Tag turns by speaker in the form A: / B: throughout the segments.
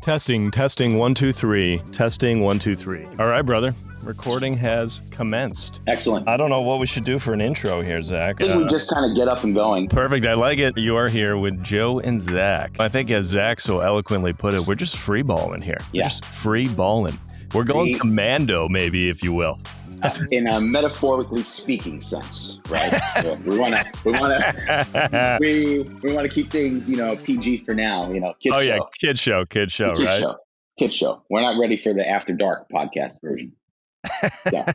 A: Testing, 1, 2, 3. Testing, 1, 2, 3. All right, brother. Recording has commenced.
B: Excellent.
A: I don't know what we should do for an intro here, Zach.
B: I think we just kind of get up and going.
A: Perfect. I like it. You are here with Joe and Zack. I think as Zach so eloquently put it, we're just free balling here.
B: Yeah.
A: We're just free balling. We're going commando, maybe, if you will.
B: In a metaphorically speaking sense, right? So we want to keep things, PG for now. Kid show.
A: Yeah, kid show, right?
B: Kid show. We're not ready for the After Dark podcast version. So.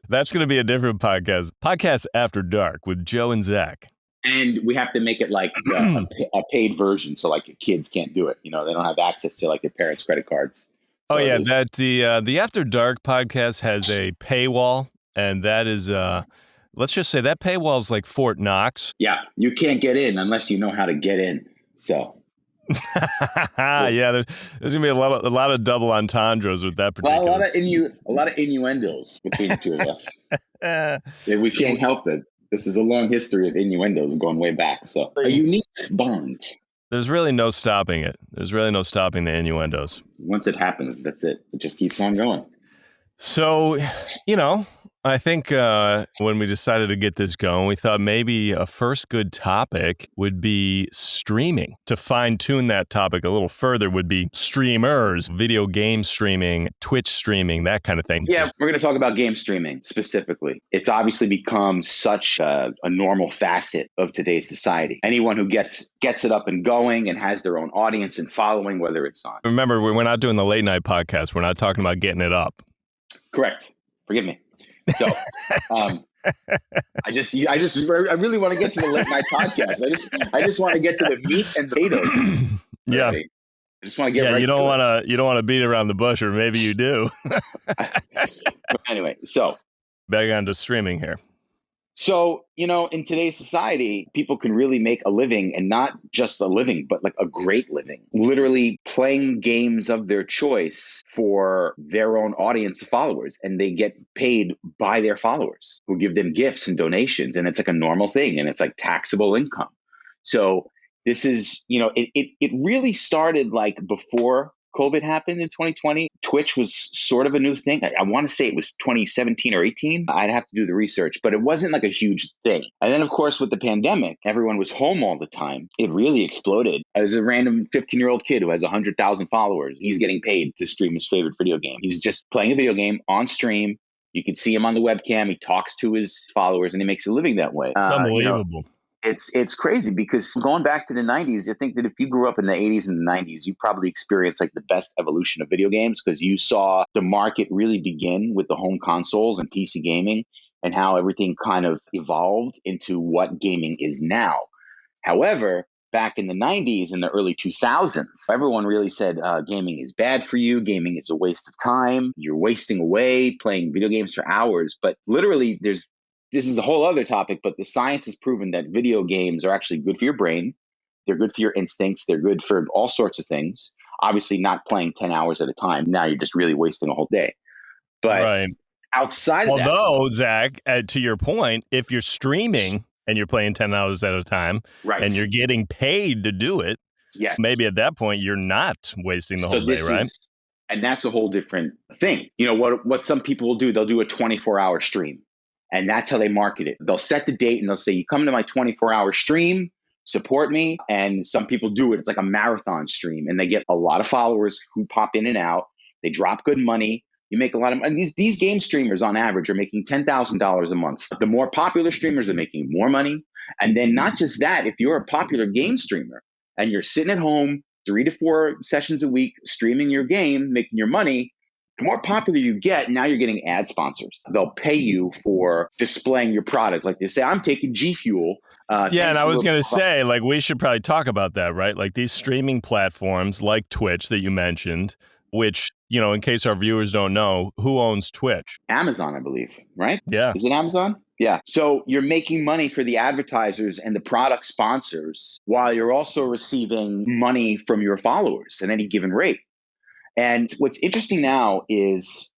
A: That's going to be a different podcast. Podcast After Dark with Joe and Zack.
B: And we have to make it like a paid version, so like kids can't do it. They don't have access to like their parents' credit cards. So
A: that the After Dark podcast has a paywall, and that is let's just say that paywall is like Fort Knox.
B: Yeah, you can't get in unless you know how to get in. So
A: yeah, there's gonna be a lot of double entendres with that particular.
B: Well, a lot of innuendos between the two of us. We can't help it. This is a long history of innuendos going way back. So a unique bond.
A: There's really no stopping it. There's really no stopping the innuendos.
B: Once it happens, that's it. It just keeps on going.
A: So, I think when we decided to get this going, we thought maybe a first good topic would be streaming. To fine-tune that topic a little further would be streamers, video game streaming, Twitch streaming, that kind of thing.
B: Yeah, we're going to talk about game streaming specifically. It's obviously become such a normal facet of today's society. Anyone who gets it up and going and has their own audience and following, whether it's on.
A: Remember, we're not doing the late night podcast. We're not talking about getting it up.
B: Correct. Forgive me. So, I really want to get to the late night podcast. I just want to get to the meat and potatoes.
A: Yeah.
B: I just want to get right
A: you don't want to beat around the bush, or maybe you do.
B: Anyway, so
A: back on to streaming here.
B: So, in today's society, people can really make a living, and not just a living, but like a great living, literally playing games of their choice for their own audience of followers. And they get paid by their followers who give them gifts and donations. And it's like a normal thing, and it's like taxable income. So this is, it really started like before COVID happened in 2020. Twitch was sort of a new thing. I want to say it was 2017 or 18. I'd have to do the research, but it wasn't like a huge thing. And then, of course, with the pandemic, everyone was home all the time. It really exploded. As a random 15-year-old kid who has 100,000 followers, he's getting paid to stream his favorite video game. He's just playing a video game on stream. You can see him on the webcam. He talks to his followers, and he makes a living that way.
A: It's unbelievable.
B: It's crazy, because going back to the 90s, I think that if you grew up in the 80s and the 90s, you probably experienced like the best evolution of video games, because you saw the market really begin with the home consoles and PC gaming, and how everything kind of evolved into what gaming is now. However, back in the 90s and the early 2000s, everyone really said gaming is bad for you. Gaming is a waste of time. You're wasting away playing video games for hours. But literally, this is a whole other topic, but the science has proven that video games are actually good for your brain. They're good for your instincts. They're good for all sorts of things. Obviously, not playing 10 hours at a time. Now you're just really wasting a whole day. But outside of that.
A: Although, Zach, to your point, if you're streaming and you're playing 10 hours at a time, and you're getting paid to do it, maybe at that point you're not wasting the whole day, right?
B: And that's a whole different thing. What some people will do, they'll do a 24-hour stream. And that's how they market it. They'll set the date and they'll say, you come to my 24-hour stream, support me. And some people do it. It's like a marathon stream. And they get a lot of followers who pop in and out. They drop good money. You make a lot of money. These game streamers on average are making $10,000 a month. The more popular streamers are making more money. And then not just that, if you're a popular game streamer and you're sitting at home 3 to 4 sessions a week, streaming your game, making your money, the more popular you get, now you're getting ad sponsors. They'll pay you for displaying your product. Like they say, I'm taking G Fuel.
A: And I was going to say, like, we should probably talk about that, right? Like these streaming platforms like Twitch that you mentioned, which, in case our viewers don't know, who owns Twitch?
B: Amazon, I believe, right?
A: Yeah.
B: Is it Amazon? Yeah. So you're making money for the advertisers and the product sponsors while you're also receiving money from your followers at any given rate. And what's interesting now is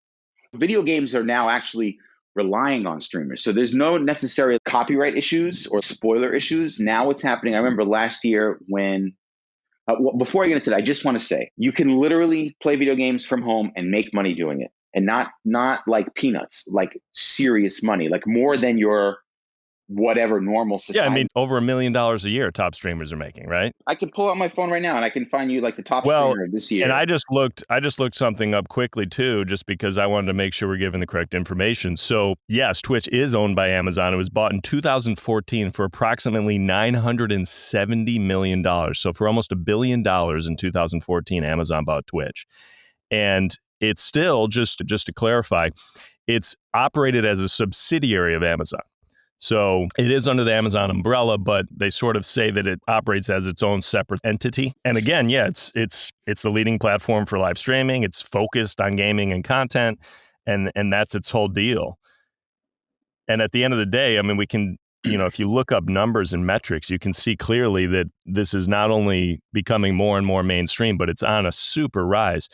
B: video games are now actually relying on streamers. So there's no necessary copyright issues or spoiler issues. Now what's happening, I remember last year when Before I get into that, I just want to say you can literally play video games from home and make money doing it, and not like peanuts, like serious money, like more than your whatever normal
A: Yeah, I
B: society.
A: mean, over $1 million a year top streamers are making, right?
B: I can pull out my phone right now and I can find you like the top
A: Well,
B: streamer of this
A: and
B: year.
A: I just looked something up quickly too, just because I wanted to make sure we're giving the correct information. So yes, Twitch is owned by Amazon. It was bought in 2014 for approximately $970 million. So for almost $1 billion in 2014, Amazon bought Twitch. And it's still, just to clarify, it's operated as a subsidiary of Amazon. So it is under the Amazon umbrella, but they sort of say that it operates as its own separate entity. And again, yeah, it's the leading platform for live streaming. It's focused on gaming and content, and that's its whole deal. And at the end of the day, I mean, we can, if you look up numbers and metrics, you can see clearly that this is not only becoming more and more mainstream, but it's on a super rise.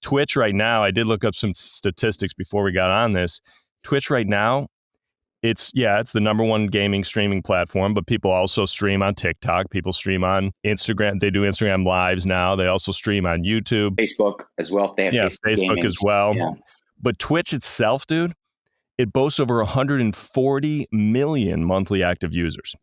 A: Twitch right now, I did look up some statistics before we got on this. Twitch right now, it's the number one gaming streaming platform, but people also stream on TikTok. People stream on Instagram. They do Instagram lives now. They also stream on YouTube.
B: Facebook as well. They have
A: Facebook as well. Yeah. But Twitch itself, dude, it boasts over 140 million monthly active users.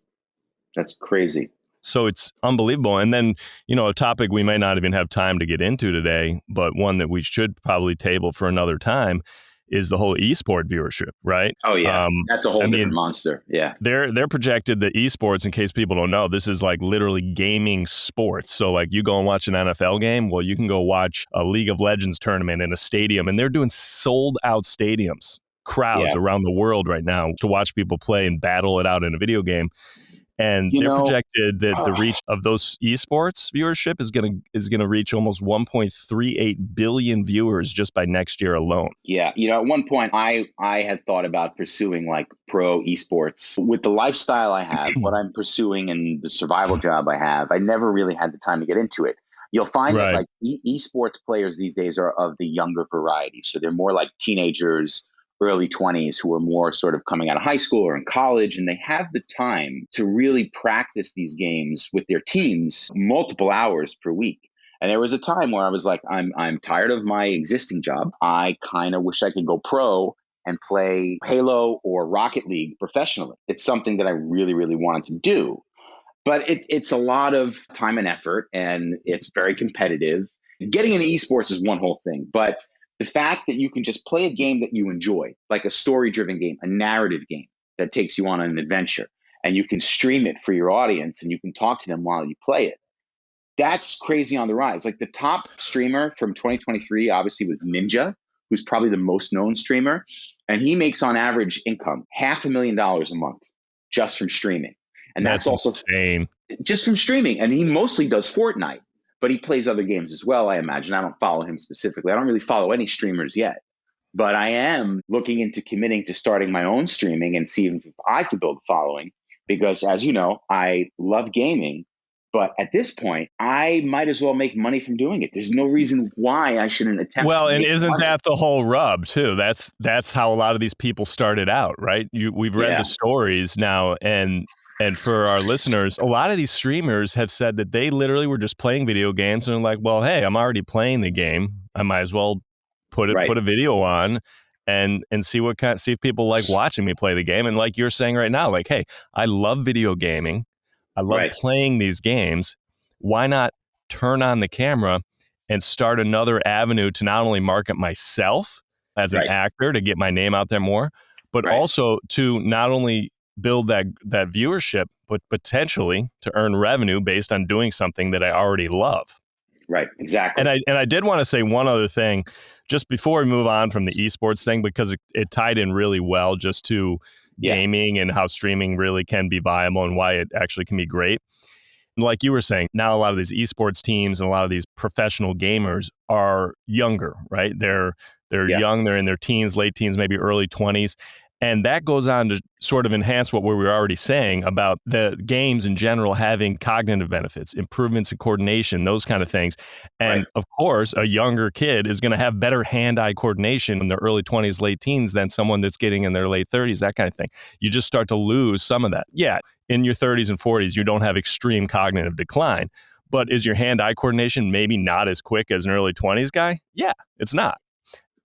B: That's crazy.
A: So it's unbelievable. And then, a topic we might not even have time to get into today, but one that we should probably table for another time is the whole esport viewership, right?
B: Oh yeah, that's a whole different monster. Yeah,
A: they're projected that esports, in case people don't know, this is like literally gaming sports. So like you go and watch an NFL game, well, you can go watch a League of Legends tournament in a stadium, and they're doing sold out stadiums, crowds around the world right now to watch people play and battle it out in a video game. And they're projected that the reach of those esports viewership is gonna reach almost 1.38 billion viewers just by next year alone.
B: Yeah, at one point I had thought about pursuing like pro esports. With the lifestyle I have, what I'm pursuing, and the survival job I have, I never really had the time to get into it. You'll find that like esports players these days are of the younger variety, so they're more like teenagers, early 20s, who are more sort of coming out of high school or in college, and they have the time to really practice these games with their teams multiple hours per week. And there was a time where I was like, I'm tired of my existing job. I kind of wish I could go pro and play Halo or Rocket League professionally. It's something that I really, really wanted to do. But it's a lot of time and effort, and it's very competitive. Getting into esports is one whole thing, but the fact that you can just play a game that you enjoy, like a story-driven game, a narrative game that takes you on an adventure, and you can stream it for your audience and you can talk to them while you play it, that's crazy on the rise. Like the top streamer from 2023 obviously was Ninja, who's probably the most known streamer, and he makes on average income $500,000 a month just from streaming. And that's also
A: insane.
B: Just from streaming. And he mostly does Fortnite. But he plays other games as well, I imagine. I don't follow him specifically. I don't really follow any streamers yet. But I am looking into committing to starting my own streaming and seeing if I could build a following. Because as you know, I love gaming. But at this point, I might as well make money from doing it. There's no reason why I shouldn't attempt.
A: Well, and isn't that the whole rub too? That's how a lot of these people started out, right? We've read the stories now, and for our listeners, a lot of these streamers have said that they literally were just playing video games and are like, well, hey, I'm already playing the game. I might as well put a video on and see if people like watching me play the game. And like you're saying right now, like, hey, I love video gaming. I love playing these games. Why not turn on the camera and start another avenue to not only market myself as an actor to get my name out there more, but also to not only build that viewership, but potentially to earn revenue based on doing something that I already love.
B: Right, exactly.
A: And I did want to say one other thing just before we move on from the esports thing, because it tied in really well just to gaming and how streaming really can be viable and why it actually can be great. Like you were saying, now a lot of these esports teams and a lot of these professional gamers are younger, right? They're young, they're in their teens, late teens, maybe early 20s. And that goes on to sort of enhance what we were already saying about the games in general having cognitive benefits, improvements in coordination, those kind of things. And of course, a younger kid is going to have better hand-eye coordination in their early 20s, late teens than someone that's getting in their late 30s, that kind of thing. You just start to lose some of that. Yeah, in your 30s and 40s, you don't have extreme cognitive decline. But is your hand-eye coordination maybe not as quick as an early 20s guy? Yeah, it's not.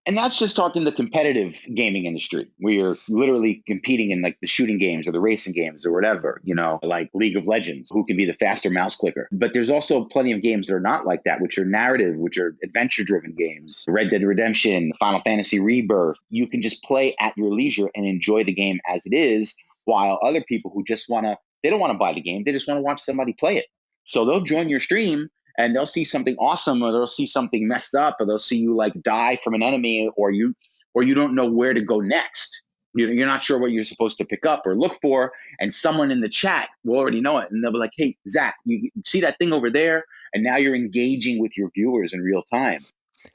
B: And that's just talking the competitive gaming industry, where you're literally competing in like the shooting games or the racing games or whatever, like League of Legends, who can be the faster mouse clicker. But there's also plenty of games that are not like that, which are narrative, which are adventure-driven games. Red Dead Redemption, Final Fantasy Rebirth. You can just play at your leisure and enjoy the game as it is, while other people who just they don't want to buy the game, they just want to watch somebody play it. So they'll join your stream and they'll see something awesome, or they'll see something messed up, or they'll see you like die from an enemy, or you don't know where to go next. You're not sure what you're supposed to pick up or look for, and someone in the chat will already know it, and they'll be like, "Hey, Zach, you see that thing over there?" And now you're engaging with your viewers in real time,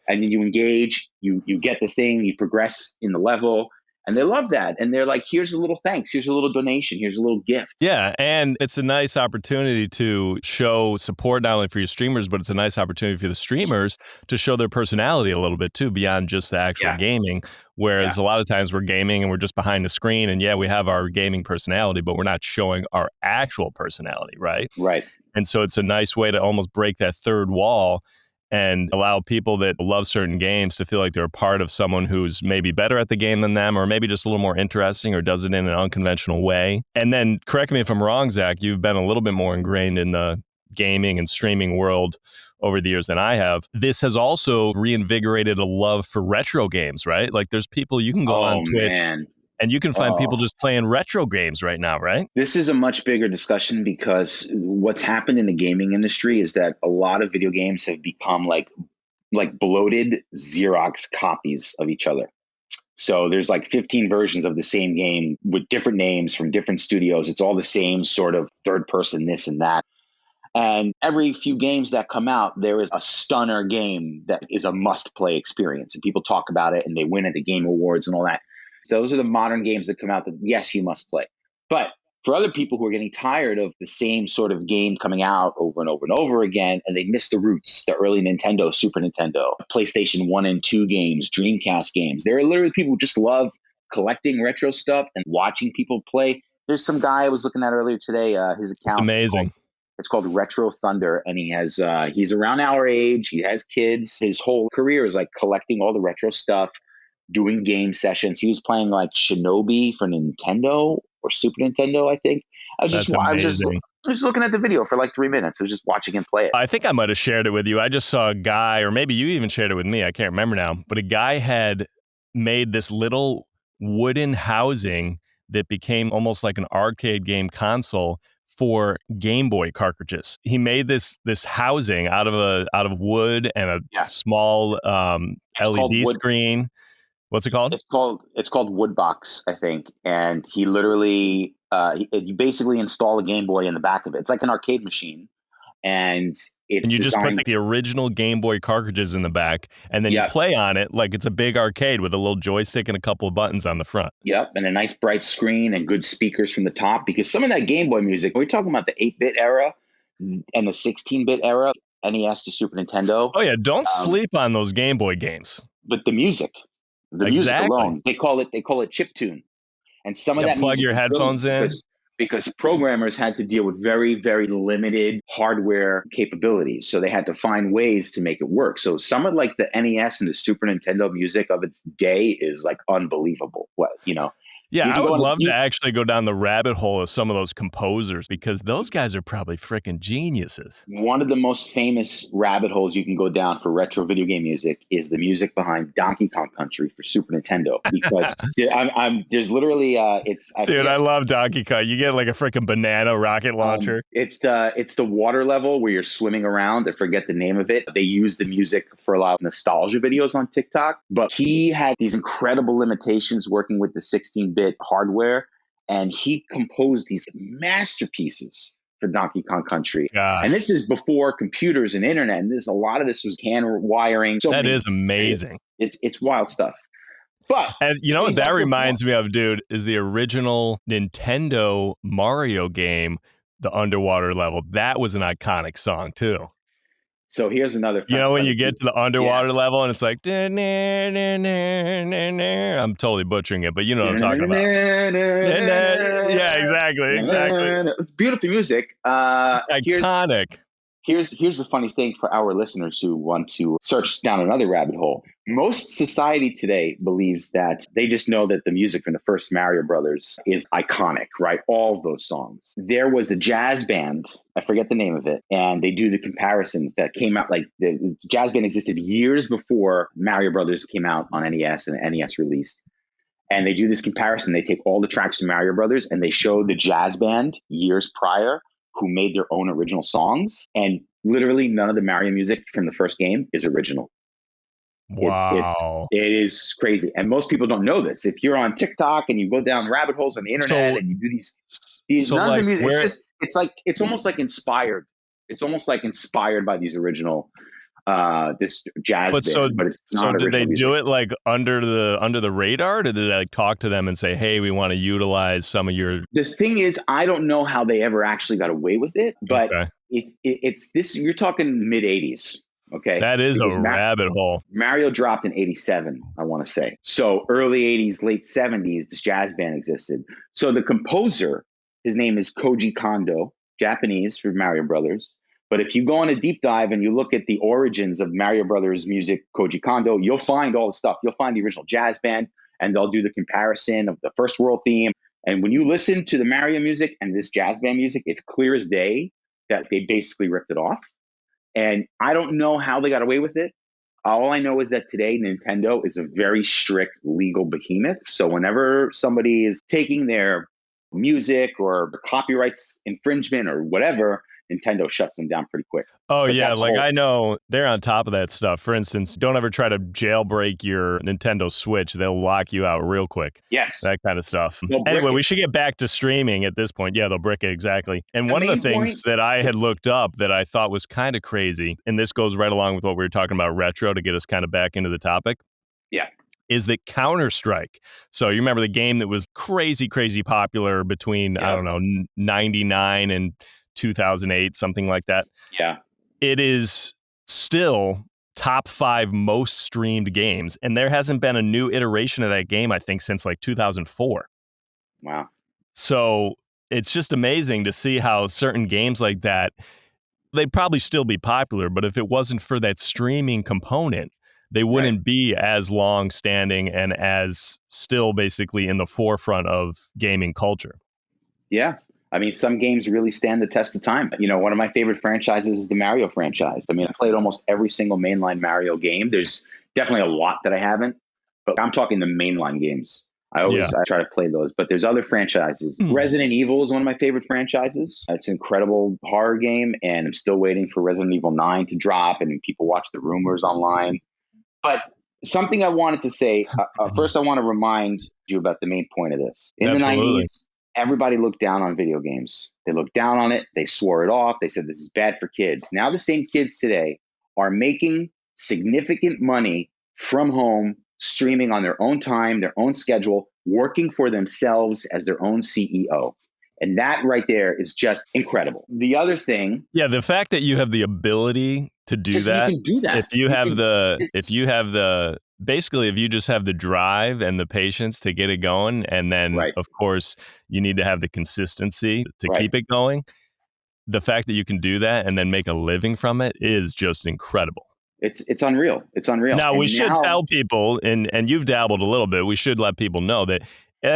B: and then you engage, you get the thing, you progress in the level. And they love that. And they're like, here's a little thanks. Here's a little donation. Here's a little gift.
A: Yeah. And it's a nice opportunity to show support not only for your streamers, but it's a nice opportunity for the streamers to show their personality a little bit too, beyond just the actual gaming. Whereas a lot of times we're gaming and we're just behind the screen. And we have our gaming personality, but we're not showing our actual personality, right?
B: Right.
A: And so it's a nice way to almost break that third wall and allow people that love certain games to feel like they're a part of someone who's maybe better at the game than them, or maybe just a little more interesting, or does it in an unconventional way. And then, correct me if I'm wrong, Zach, you've been a little bit more ingrained in the gaming and streaming world over the years than I have. This has also reinvigorated a love for retro games, right? Like there's people, you can go on Twitch, and you can find people just playing retro games right now, right?
B: This is a much bigger discussion, because what's happened in the gaming industry is that a lot of video games have become like bloated Xerox copies of each other. So there's like 15 versions of the same game with different names from different studios. It's all the same sort of third person this and that. And every few games that come out, there is a stunner game that is a must-play experience. And people talk about it and they win at the Game Awards and all that. Those are the modern games that come out that, yes, you must play. But for other people who are getting tired of the same sort of game coming out over and over and over again, and they miss the roots, the early Nintendo, Super Nintendo, PlayStation 1 and 2 games, Dreamcast games. There are literally people who just love collecting retro stuff and watching people play. There's some guy I was looking at earlier today, his account.
A: It's amazing.
B: It's called Retro Thunder, and he's around our age. He has kids. His whole career is like collecting all the retro stuff, doing game sessions. He was playing like Shinobi for Nintendo or Super Nintendo, I think. I was just looking at the video for like 3 minutes. I was just watching him play it.
A: I think I might have shared it with you. I just saw a guy, or maybe you even shared it with me. I can't remember now. But a guy had made this little wooden housing that became almost like an arcade game console for Game Boy cartridges. He made this housing out of wood and a small LED screen. What's it called?
B: It's called Woodbox, I think. And he literally you basically install a Game Boy in the back of it. It's like an arcade machine, and
A: you just put the original Game Boy cartridges in the back, and then you play on it like it's a big arcade with a little joystick and a couple of buttons on the front.
B: Yep, and a nice bright screen and good speakers from the top. Because some of that Game Boy music, we're talking about the 8-bit era and the 16-bit era, NES to Super Nintendo.
A: Oh yeah, don't sleep on those Game Boy games.
B: But the music alone, they call it chiptune. And some of that
A: plug your headphones in.
B: Because programmers had to deal with very, very limited hardware capabilities. So they had to find ways to make it work. So some of like the NES and the Super Nintendo music of its day is like unbelievable.
A: Yeah, I would love to actually go down the rabbit hole of some of those composers, because those guys are probably freaking geniuses.
B: One of the most famous rabbit holes you can go down for retro video game music is the music behind Donkey Kong Country for Super Nintendo. Because there's literally
A: Dude, I love Donkey Kong. You get like a freaking banana rocket launcher.
B: It's the water level where you're swimming around. I forget the name of it. They use the music for a lot of nostalgia videos on TikTok. But he had these incredible limitations working with the 16-bit hardware, and he composed these masterpieces for Donkey Kong Country.
A: Gosh.
B: And this is before computers and internet, and a lot of this was hand wiring.
A: That is amazing.
B: It's wild stuff. But
A: and you know what that reminds me of, dude, is the original Nintendo Mario game, the underwater level. That was an iconic song too.
B: So here's another fact.
A: You know, when you get to the underwater level and it's like, I'm totally butchering it, but you know what I'm talking about. Yeah, exactly.
B: It's beautiful music.
A: It's iconic.
B: Here's the funny thing for our listeners who want to search down another rabbit hole. Most society today believes that they just know that the music from the first Mario Brothers is iconic, right? All of those songs. There was a jazz band, I forget the name of it, and they do the comparisons that came out, like the jazz band existed years before Mario Brothers came out on NES and NES released. And they do this comparison. They take all the tracks from Mario Brothers and they show the jazz band years prior who made their own original songs. And literally none of the Mario music from the first game is original.
A: Wow.
B: It is crazy. And most people don't know this. If you're on TikTok and you go down rabbit holes on the internet and you do these none of the music, it's almost like inspired. It's almost like inspired by these original this jazz band, but it's not.
A: So did they
B: music.
A: do it like under the radar? Did they like talk to them and say, "Hey, we want to utilize some of your"?
B: The thing is, I don't know how they ever actually got away with it, but it's this. You're talking mid '80s, okay?
A: That is a rabbit hole.
B: Mario dropped in '87, I want to say. So early '80s, late '70s, this jazz band existed. So the composer, his name is Koji Kondo, Japanese for Mario Brothers. But if you go on a deep dive and you look at the origins of Mario Brothers music, Koji Kondo, you'll find all the stuff. You'll find the original jazz band, and they'll do the comparison of the first world theme. And when you listen to the Mario music and this jazz band music, it's clear as day that they basically ripped it off. And I don't know how they got away with it. All I know is that today Nintendo is a very strict legal behemoth. So whenever somebody is taking their music or the copyrights infringement or whatever, Nintendo shuts them down pretty quick.
A: Oh, yeah. Like, I know they're on top of that stuff. For instance, don't ever try to jailbreak your Nintendo Switch. They'll lock you out real quick.
B: Yes.
A: That kind of stuff. Anyway, we should get back to streaming at this point. Yeah, they'll brick it. Exactly. And one of the things that I had looked up that I thought was kind of crazy, and this goes right along with what we were talking about retro to get us kind of back into the topic.
B: Yeah.
A: Is that Counter-Strike. So you remember the game that was crazy, crazy popular between, I don't know, 99 and 2008, something like that.
B: Yeah.
A: It is still top 5 most streamed games. And there hasn't been a new iteration of that game, I think, since like 2004.
B: Wow.
A: So it's just amazing to see how certain games like that, they'd probably still be popular, but if it wasn't for that streaming component, they wouldn't be as long standing and as still basically in the forefront of gaming culture.
B: Yeah. I mean, some games really stand the test of time. You know, one of my favorite franchises is the Mario franchise. I mean, I played almost every single mainline Mario game. There's definitely a lot that I haven't, but I'm talking the mainline games. I try to play those, but there's other franchises. Resident Evil is one of my favorite franchises. It's an incredible horror game, and I'm still waiting for Resident Evil 9 to drop, and people watch the rumors online. But something I wanted to say, first I want to remind you about the main point of this. In the 90s, everybody looked down on video games. They looked down on it. They swore it off. They said this is bad for kids. Now the same kids today are making significant money from home, streaming on their own time, their own schedule, working for themselves as their own CEO. And that right there is just incredible. The other thing.
A: Yeah, the fact that you have the ability to do that.
B: You can do that.
A: If you just have the drive and the patience to get it going, and then of course you need to have the consistency to keep it going. The fact that you can do that and then make a living from it is just incredible.
B: It's unreal. It's unreal.
A: Now we should tell people, and you've dabbled a little bit, we should let people know that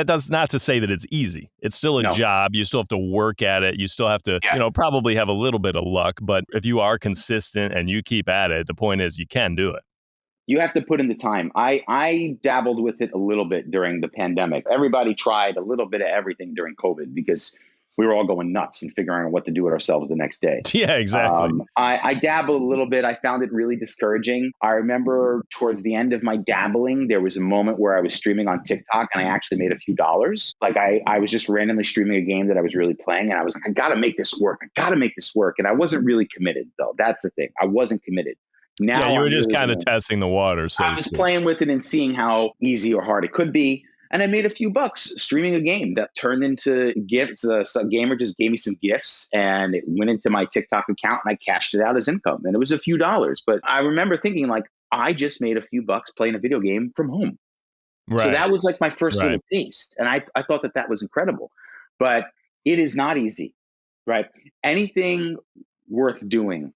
A: does not to say that it's easy. It's still a job. You still have to work at it. You still have to, probably have a little bit of luck. But if you are consistent and you keep at it, the point is you can do it.
B: You have to put in the time. I dabbled with it a little bit during the pandemic. Everybody tried a little bit of everything during COVID because we were all going nuts and figuring out what to do with ourselves the next day.
A: Yeah, exactly.
B: I dabbled a little bit. I found it really discouraging. I remember towards the end of my dabbling, there was a moment where I was streaming on TikTok and I actually made a few dollars. Like I was just randomly streaming a game that I was really playing and I was like, I got to make this work. And I wasn't really committed though. That's the thing. I wasn't committed. Now
A: you were just kind of testing the water. So
B: I was playing with it and seeing how easy or hard it could be. And I made a few bucks streaming a game that turned into gifts. Some gamer just gave me some gifts and it went into my TikTok account and I cashed it out as income. And it was a few dollars. But I remember thinking like, I just made a few bucks playing a video game from home. Right. So that was like my first little taste. And I thought that was incredible. But it is not easy, right? Anything worth doing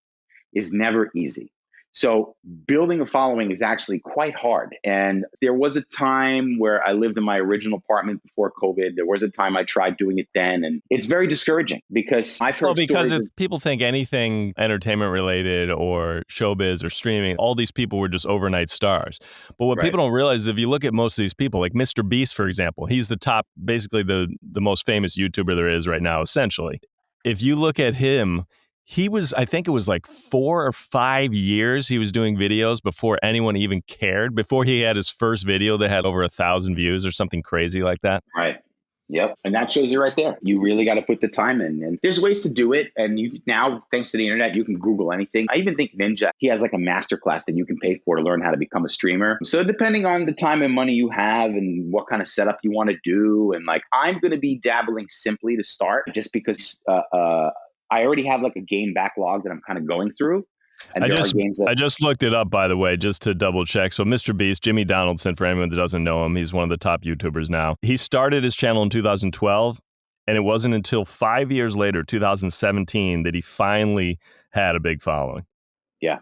B: is never easy. So building a following is actually quite hard. And there was a time where I lived in my original apartment before COVID. There was a time I tried doing it then. And it's very discouraging because I've heard
A: because
B: stories
A: if people think anything entertainment related or showbiz or streaming, all these people were just overnight stars. But what
B: right.
A: people don't realize is if you look at most of these people, like Mr. Beast, for example, he's the top, basically the most famous YouTuber there is right now, essentially. If you look at him, he was, I think it was like 4 or 5 years he was doing videos before anyone even cared, before he had his first video that had over 1,000 views or something crazy like that.
B: Right. Yep. And that shows you right there. You really got to put the time in. And there's ways to do it. And you now, thanks to the internet, you can Google anything. I even think Ninja, he has like a masterclass that you can pay for to learn how to become a streamer. So depending on the time and money you have and what kind of setup you want to do. And like, I'm going to be dabbling simply to start just because I already have like a game backlog that I'm kind of going through. And
A: I just looked it up, by the way, just to double check. So Mr. Beast, Jimmy Donaldson, for anyone that doesn't know him, he's one of the top YouTubers now. He started his channel in 2012, and it wasn't until 5 years later, 2017, that he finally had a big following.
B: Yeah.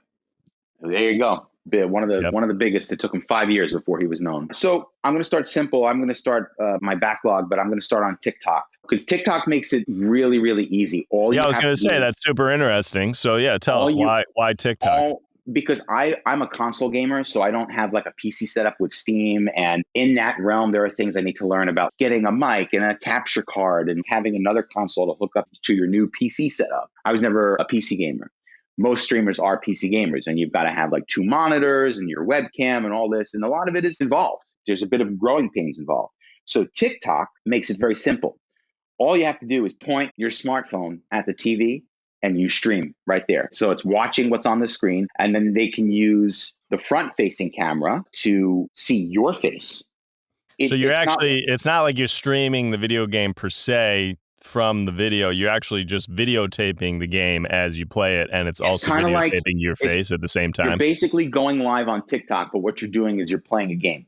B: There you go. One of the biggest. It took him 5 years before he was known. So I'm going to start simple. I'm going to start my backlog, but I'm going to start on TikTok because TikTok makes it really, really easy.
A: I was going to say that's super interesting. So yeah, tell us why TikTok?
B: Because I'm a console gamer, so I don't have like a PC setup with Steam. And in that realm, there are things I need to learn about getting a mic and a capture card and having another console to hook up to your new PC setup. I was never a PC gamer. Most streamers are PC gamers, and you've got to have like 2 monitors and your webcam and all this. And a lot of it is involved. There's a bit of growing pains involved. So TikTok makes it very simple. All you have to do is point your smartphone at the TV and you stream right there. So it's watching what's on the screen, and then they can use the front-facing camera to see your face.
A: It's not like you're streaming the video game per se from the video. You're actually just videotaping the game as you play it, and it's also videotaping your face at the same time.
B: You're basically going live on TikTok, but what you're doing is you're playing a game.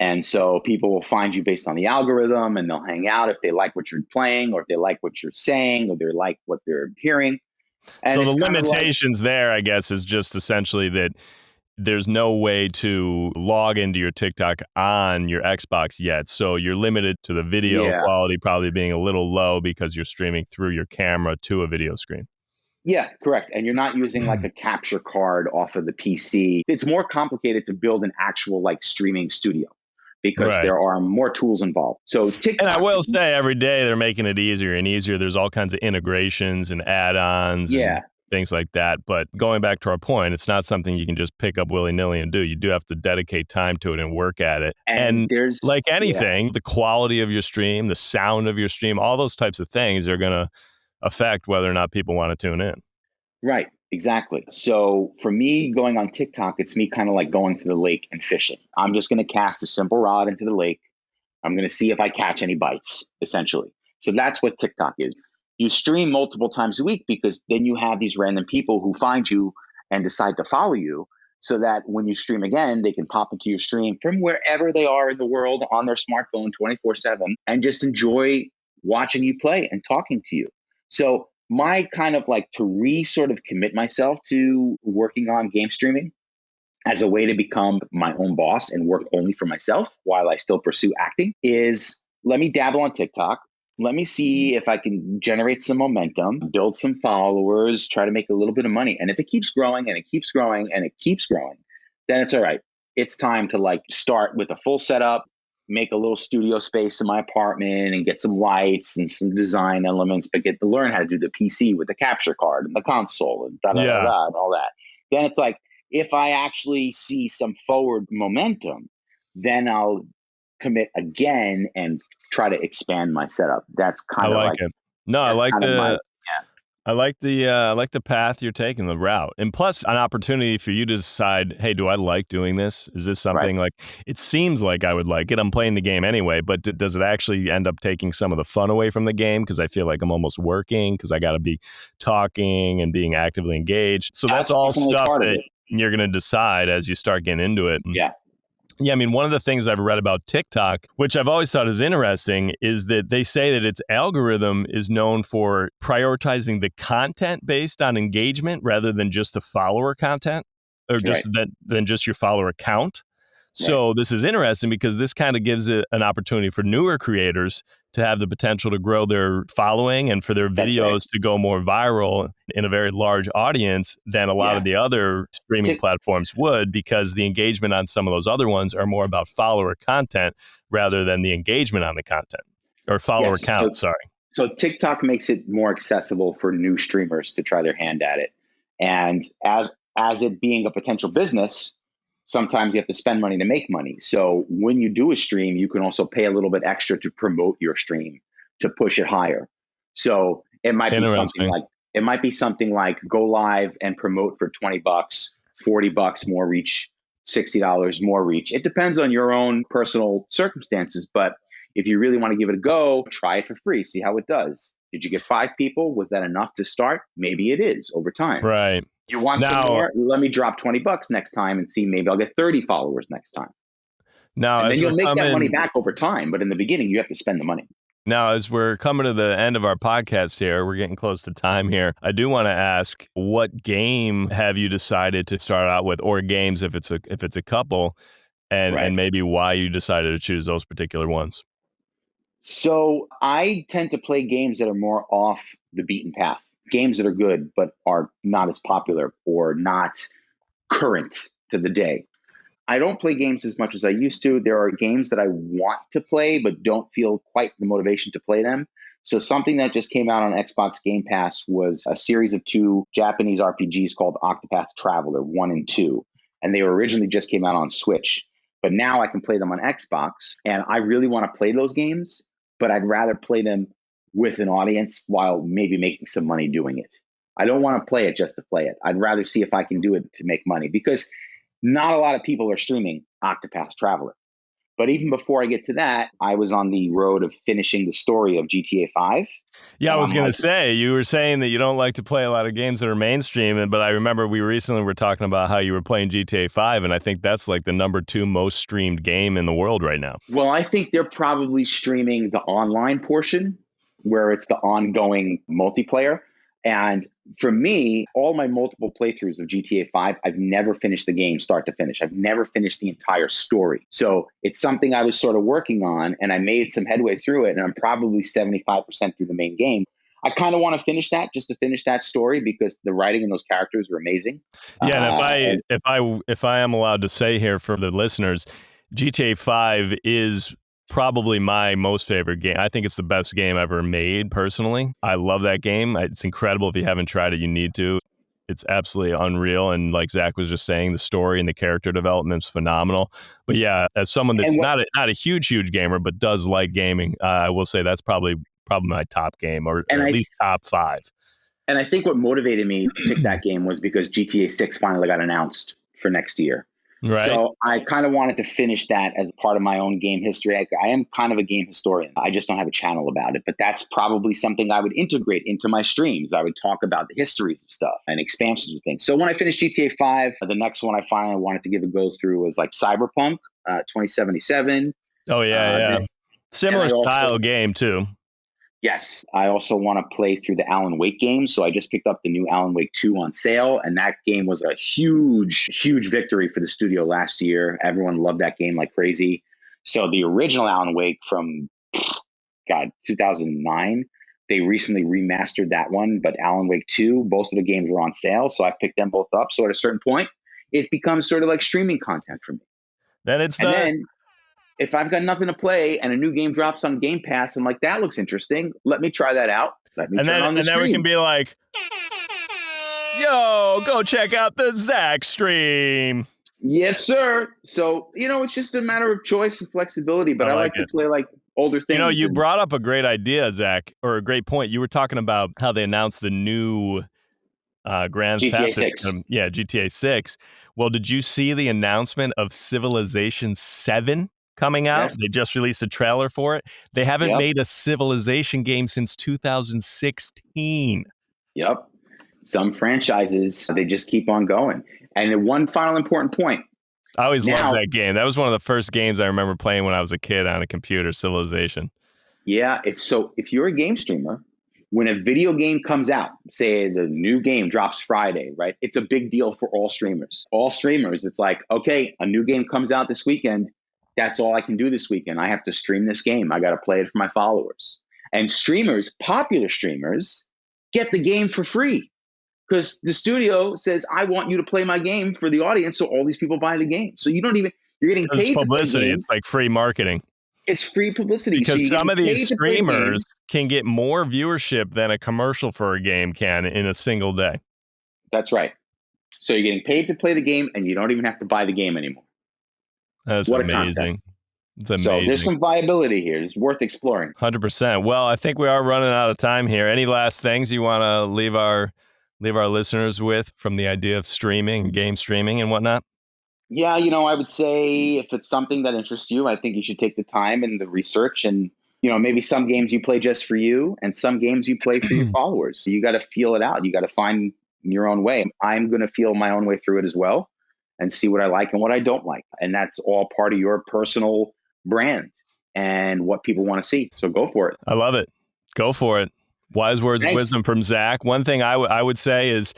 B: And so people will find you based on the algorithm, and they'll hang out if they like what you're playing, or if they like what you're saying, or they like what they're hearing. And
A: so the limitations there, I guess, is just essentially that there's no way to log into your TikTok on your Xbox yet. So you're limited to the video quality probably being a little low because you're streaming through your camera to a video screen.
B: Yeah, correct. And you're not using like a capture card off of the PC. It's more complicated to build an actual like streaming studio because there are more tools involved. So TikTok.
A: And I will say every day they're making it easier and easier. There's all kinds of integrations and add-ons. And things like that. But going back to our point, it's not something you can just pick up willy-nilly and do. You do have to dedicate time to it and work at it. And there's, like anything, the quality of your stream, the sound of your stream, all those types of things are going to affect whether or not people want to tune in.
B: Right. Exactly. So for me, going on TikTok, it's me kind of like going to the lake and fishing. I'm just going to cast a simple rod into the lake. I'm going to see if I catch any bites, essentially. So that's what TikTok is. You stream multiple times a week because then you have these random people who find you and decide to follow you so that when you stream again, they can pop into your stream from wherever they are in the world on their smartphone 24/7 and just enjoy watching you play and talking to you. So my kind of like to sort of commit myself to working on game streaming as a way to become my own boss and work only for myself while I still pursue acting is let me dabble on TikTok. Let me see if I can generate some momentum, build some followers, try to make a little bit of money. And if it keeps growing and it keeps growing and it keeps growing, then it's all right. It's time to like start with a full setup, make a little studio space in my apartment and get some lights and some design elements, but get to learn how to do the PC with the capture card and the console and and all that. Then it's like, if I actually see some forward momentum, then I'll commit again and try to expand my setup. That's kind of like
A: it. No, I like the path you're taking, the route. And plus an opportunity for you to decide, hey, do I like doing this? Is this something like, it seems like I would like it. I'm playing the game anyway, but does it actually end up taking some of the fun away from the game? Because I feel like I'm almost working because I got to be talking and being actively engaged. So that's all stuff that you're going to decide as you start getting into it. Yeah, I mean, one of the things I've read about TikTok, which I've always thought is interesting, is that they say that its algorithm is known for prioritizing the content based on engagement rather than just the follower content or
B: Right.
A: just than just your follower count.
B: Right.
A: So this is interesting because this kind of gives it an opportunity for newer creators to have the potential to grow their following and for their
B: That's
A: videos
B: right.
A: to go more viral in a very large audience than a lot of the other streaming platforms would, because the engagement on some of those other ones are more about follower content rather than the engagement on the content or follower count.
B: So TikTok makes it more accessible for new streamers to try their hand at it. And as it being a potential business, sometimes you have to spend money to make money. So when you do a stream, you can also pay a little bit extra to promote your stream, to push it higher. So it might be something like go live and promote for $20, $40 more reach, $60 more reach. It depends on your own personal circumstances, but if you really want to give it a go, try it for free, see how it does. Did you get 5 people? Was that enough to start? Maybe it is over time.
A: Right.
B: You want some more? Let me drop $20 next time and see, maybe I'll get 30 followers next time.
A: Now,
B: and then you'll make that money back over time. But in the beginning, you have to spend the money.
A: Now, as we're coming to the end of our podcast here, we're getting close to time here. I do want to ask, what game have you decided to start out with, or games if it's a couple, and maybe why you decided to choose those particular ones?
B: So I tend to play games that are more off the beaten path, games that are good but are not as popular or not current to the day. I don't play games as much as I used to. There are games that I want to play but don't feel quite the motivation to play them. So something that just came out on Xbox Game Pass was a series of 2 Japanese RPGs called Octopath Traveler 1 and 2. And they originally just came out on Switch. But now I can play them on Xbox. And I really want to play those games, but I'd rather play them with an audience while maybe making some money doing it. I don't want to play it just to play it. I'd rather see if I can do it to make money, because not a lot of people are streaming Octopath Traveler. But even before I get to that, I was on the road of finishing the story of GTA 5.
A: Yeah, I was going to say, you were saying that you don't like to play a lot of games that are mainstream, but I remember we recently were talking about how you were playing GTA 5, and I think that's like the number 2 most streamed game in the world right now.
B: Well, I think they're probably streaming the online portion, where it's the ongoing multiplayer. And for me, all my multiple playthroughs of GTA 5, I've never finished the game start to finish. I've never finished the entire story. So it's something I was sort of working on, and I made some headway through it, and I'm probably 75% through the main game. I kind of want to finish that, just to finish that story, because the writing in those characters are amazing.
A: Yeah, and if I am allowed to say here for the listeners, GTA 5 is probably my most favorite game. I think it's the best game ever made, personally. I love that game. It's incredible. If you haven't tried it, you need to. It's absolutely unreal. And like Zach was just saying, the story and the character development is phenomenal. But yeah, as someone that's not a huge gamer, but does like gaming, I will say that's probably my top game, or at least top 5.
B: And I think what motivated me to pick that game was because GTA 6 finally got announced for next year.
A: Right.
B: So I kind of wanted to finish that as part of my own game history. I am kind of a game historian. I just don't have a channel about it, but that's probably something I would integrate into my streams. I would talk about the histories of stuff and expansions of things. So when I finished GTA 5, the next one I finally wanted to give a go through was like Cyberpunk 2077.
A: Oh, yeah. Similar style game, too.
B: Yes, I also want to play through the Alan Wake game. So I just picked up the new Alan Wake 2 on sale, and that game was a huge victory for the studio last year. Everyone loved that game like crazy. So the original Alan Wake from, 2009, they recently remastered that one, but Alan Wake 2, both of the games were on sale, so I picked them both up. So at a certain point, it becomes sort of like streaming content for me. Then if I've got nothing to play and a new game drops on Game Pass, I'm like, that looks interesting. Let me try that out. Let me turn on the stream.
A: And then we can be like, yo, go check out the Zack stream.
B: Yes, sir. So, it's just a matter of choice and flexibility, but I like to play like older things.
A: You brought up a great idea, Zach, or a great point. You were talking about how they announced the new Grand
B: GTA
A: Theft
B: 6.
A: GTA 6. Well, did you see the announcement of Civilization 7? Coming out? Yes. They just released a trailer for it. They haven't made a Civilization game since 2016.
B: Yep. Some franchises, they just keep on going. And one final important point.
A: I always loved
B: Now,
A: that game. That was one of the first games I remember playing when I was a kid on a computer, Civilization.
B: yeah, if you're a game streamer, when a video game comes out, say the new game drops Friday, right? It's a big deal for all streamers. All streamers, it's like, okay, a new game comes out this weekend. That's all I can do this weekend. I have to stream this game. I got to play it for my followers. And streamers, popular streamers, get the game for free because the studio says, I want you to play my game for the audience. So all these people buy the game. So you're getting
A: It's
B: paid
A: publicity.
B: to play games.
A: It's like free marketing.
B: It's free publicity.
A: Because
B: so
A: some of these
B: paid to play the game.
A: streamers can get more viewership than a commercial for a game can in a single day.
B: That's right. So you're getting paid to play the game and you don't even have to buy the game anymore.
A: That's
B: What
A: amazing. It's amazing.
B: So there's some viability here. It's worth exploring.
A: 100%. Well, I think we are running out of time here. Any last things you want to leave our listeners with from the idea of streaming, game streaming and whatnot?
B: Yeah, I would say if it's something that interests you, I think you should take the time and the research and, maybe some games you play just for you and some games you play for your followers. So you got to feel it out. You got to find your own way. I'm going to feel my own way through it as well and see what I like and what I don't like. And that's all part of your personal brand and what people want to see. So go for it.
A: I love it. Go for it. Wise words of wisdom from Zack. One thing I would say is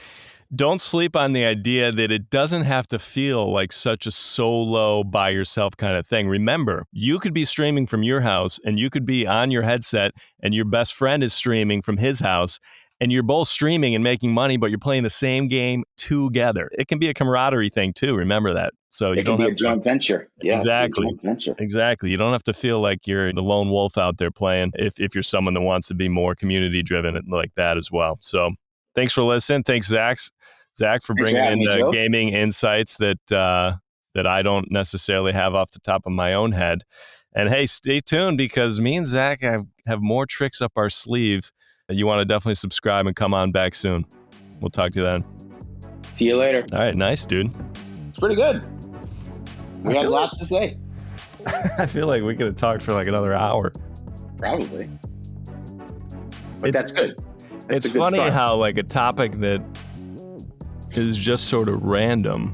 A: don't sleep on the idea that it doesn't have to feel like such a solo by yourself kind of thing. Remember, you could be streaming from your house and you could be on your headset and your best friend is streaming from his house and you're both streaming and making money, but you're playing the same game together. It can be a camaraderie thing too. Remember that. So
B: it can be a joint venture. Yeah,
A: exactly.
B: Joint venture.
A: Exactly. You don't have to feel like you're the lone wolf out there playing if you're someone that wants to be more community driven like that as well. So thanks for listening. Thanks, Zack, for bringing in the gaming insights that I don't necessarily have off the top of my own head. And hey, stay tuned because me and Zack have more tricks up our sleeve. You want to definitely subscribe and come on back soon. We'll talk to you then.
B: See you later.
A: All right. Nice, dude.
B: It's pretty good. We have lots to say.
A: I feel like we could have talked for like another hour.
B: Probably. But that's good.
A: It's funny how like a topic that is just sort of random.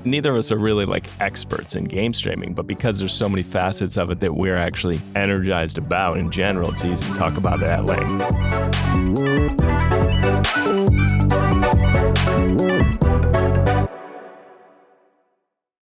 A: Neither of us are really like experts in game streaming, but because there's so many facets of it that we're actually energized about in general, it's easy to talk about it at length.